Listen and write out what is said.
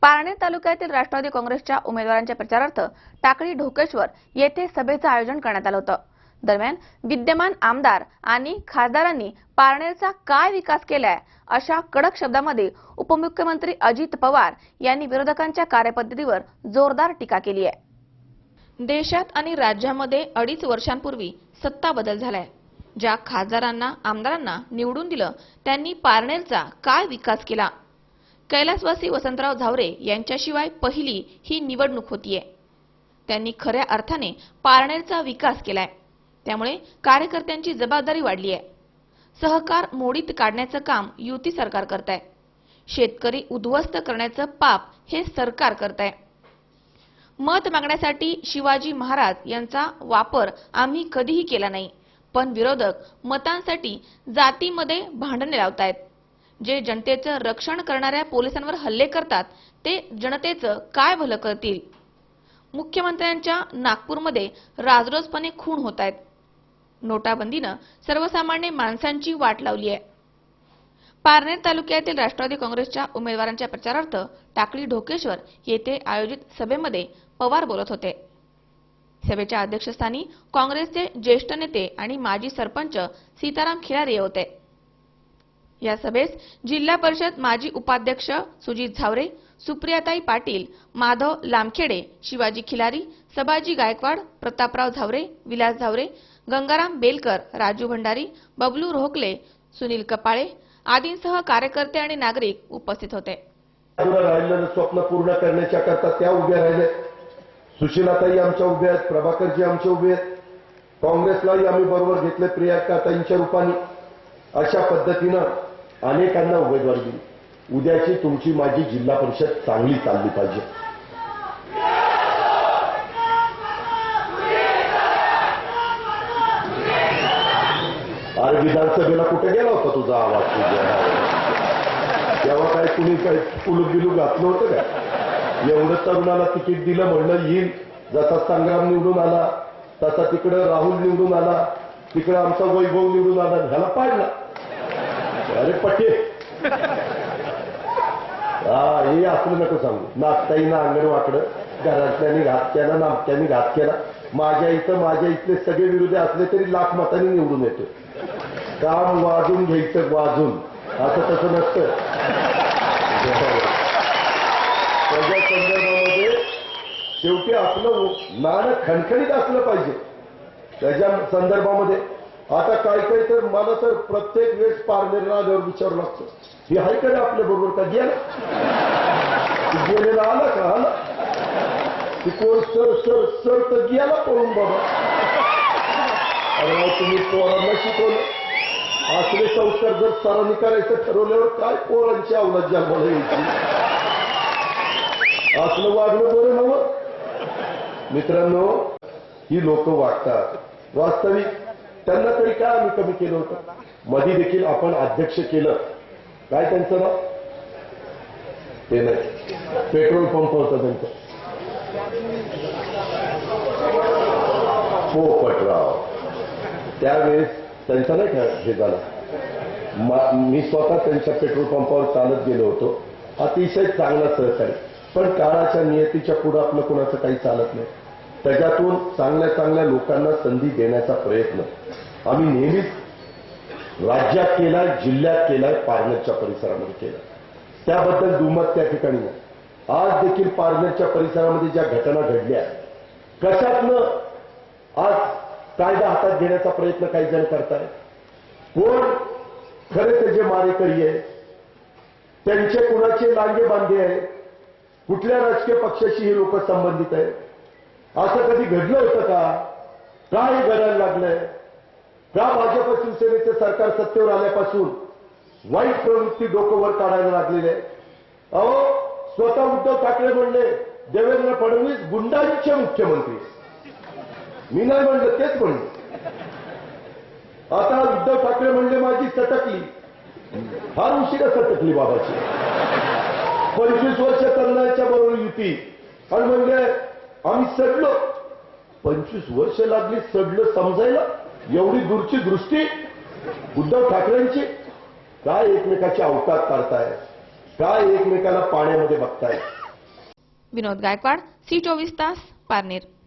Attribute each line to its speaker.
Speaker 1: पारनेर तालुक्यातील राष्ट्रवादी काँग्रेसच्या उमेदवारांच्या प्रचारार्थ टाकळी ढोकेश्वर येथे सभेचं आयोजन करण्यात आलं होतं। दरम्यान विद्यमान आमदार आणि खासदारांनी पारनेरचा काय विकास केलाय अशा कडक शब्दांमध्ये उपमुख्यमंत्री अजित पवार यांनी विरोधकांच्या कार्यपद्धतीवर जोरदार टीका केली आहे। देशात आणि राज्यामध्ये 2.5 वर्षांपूर्वी सत्ता बदल झालाय। ज्या खासदारांना आमदारांना निवडून दिलं त्यांनी पारनेरचा काय विकास केला? कैलासवासी वसंतराव झावरे यांच्याशिवाय पहिली ही निवडणूक होतीये। त्यांनी खऱ्या अर्थाने पारनेरचा विकास केलाय। त्यामुळे कार्यकर्त्यांची जबाबदारी वाढली आहे। सहकार मोडीत काढण्याचं काम युती सरकार करताय। शेतकरी उद्ध्वस्त करण्याचं पाप हे सरकार करताय। मत मागण्यासाठी शिवाजी महाराज यांचा वापर आम्ही कधीही केला नाही, पण विरोधक मतांसाठी जातीमध्ये भांडणे लावतायत। जे जनतेचं रक्षण करणाऱ्या पोलिसांवर हल्ले करतात ते जनतेचं काय भलं करतील? मुख्यमंत्र्यांच्या नागपूरमध्ये राजरोसपणे खून होत आहेत। नोटाबंदीनं सर्वसामान्य माणसांची वाट लावली आहे। पारनेर तालुक्यातील राष्ट्रवादी काँग्रेसच्या उमेदवारांच्या प्रचारार्थ टाकळी ढोकेश्वर येथे आयोजित सभेमध्ये पवार बोलत होते। सभेच्या अध्यक्षस्थानी काँग्रेसचे ज्येष्ठ नेते आणि माजी सरपंच सीताराम खिलारे होते। या सभेस जिल्हा परिषद माजी उपाध्यक्ष सुजित झावरे, सुप्रियाताई पाटील, माधव लामखेडे, शिवाजी खिलारी, सबाजी गायकवाड, प्रतापराव झावरे, विलास झावरे, गंगाराम बेलकर, राजू भंडारी, बबलू रोहकले, सुनील कपाळे आदींसह कार्यकर्ते आणि नागरिक उपस्थित होते।
Speaker 2: राहिलेलं स्वप्न पूर्ण करण्याच्या करता त्या उभ्या राहिले। सुशीलाताई आमच्या उभ्या आहेत, प्रभाकरजी आमच्या उभे आहेत, काँग्रेसलाही आम्ही बरोबर घेतले प्रियंकाताईंच्या रूपाने। अशा पद्धतीनं अनेकांना उमेदवारी दिली। उद्याची तुमची माझी जिल्हा परिषद चांगली चालली पाहिजे। अरे विधानसभेला कुठे गेला होता तुझा आवाज? तेव्हा काय कुणी काय कुलूप बिलू घातलं होतं का? एवढं तरुणाला तिकीट दिलं म्हणलं येईल। जसा संग्राम निवडून आला तसा तिकडं राहुल निवडून आला, तिकडं आमचा वैभव निवडून आला, ह्याला पाडला। अरे पटे हे असलं नको सांगू। नाचताईनं अंगण वाकडं, घरातल्यानी घात केला, नामक्यानी घात केला। माझ्या इथले सगळे विरोधी असले तरी लाख मतांनी निवडून येतो। काम वाजून घ्यायचं, वाजून असं तसं नसतं। त्याच्या संदर्भामध्ये शेवटी आपलं नाणं खणखणीत असलं पाहिजे। त्याच्या संदर्भामध्ये आता काय तर मला तर प्रत्येक वेळेस पारनेरला आल्यावर विचारू लागतं, हे आहे का आपल्या बरोबर का? गेलेला आला का? आला ती कोण? सर तर गेला पळून बाबा। अरे तुम्ही पोरांना शिकवलं असले संस्कार जर सरांनी करायचं ठरवल्यावर काय पोरांची अवलाद जन्माला यायची? असलं वागणं बरं नव्हतं मित्रांनो। ही लोक वागतात वास्तविक। त्यांना तरी काय आम्ही कमी केलं होतं? मध्ये देखील आपण अध्यक्ष केलं, काय त्यांचं नाव? ते नाही, पेट्रोल पंप होता त्यांचा, पोपटराव। त्यावेळेस त्यांचा नाही का हे झालं। मी स्वतः त्यांच्या पेट्रोल पंपावर चालत गेलो होतो। अतिशय चांगला सहकारी, पण काळाच्या नियतीच्या पुढे आपलं कुणाचं काही चालत नाही। त्याच्यातून चांगल्या लोकांना संधी देण्याचा प्रयत्न आम्ही नेहमीच राज्यात केलाय, जिल्ह्यात केलाय, पारनेरच्या परिसरामध्ये केलाय। त्याबद्दल दुमत त्या ठिकाणी नाही। आज देखील पारनेरच्या परिसरामध्ये ज्या घटना घडल्या, कशातनं आज कायदा हातात घेण्याचा प्रयत्न काही जण करताय। कोण खरे त्याचे मारेकरी आहे? त्यांचे कुणाचे लांगे बांधे आहे? कुठल्या राजकीय पक्षाशी हे लोक संबंधित आहेत? असं कधी घडलं होतं का? काय घडायला लागलंय का? भाजप शिवसेनेचे सरकार सत्तेवर आल्यापासून वाईट प्रवृत्ती डोकं वर काढायला लागलेली आहे। अहो स्वतः उद्धव ठाकरे म्हणले देवेंद्र फडणवीस गुंडांचे मुख्यमंत्री। मी नाही म्हणलं, तेच म्हणलं। आता उद्धव ठाकरे म्हणले माझी सटकली, फार उशिरा सटकली बाबाची। 25 वर्ष करण्याच्या बरोबर युती आणि म्हणले आम्ही सडलो। 25 वर्ष लागली सडलं समजायला? एवढी दूरची दृष्टी उद्धव ठाकरेंची? काय एकमेकाची अवकात काढताय, काय एकमेकाला पाण्यामध्ये बघताय,
Speaker 1: विनोद गायकवाड, सी 24 तास, पारनेर.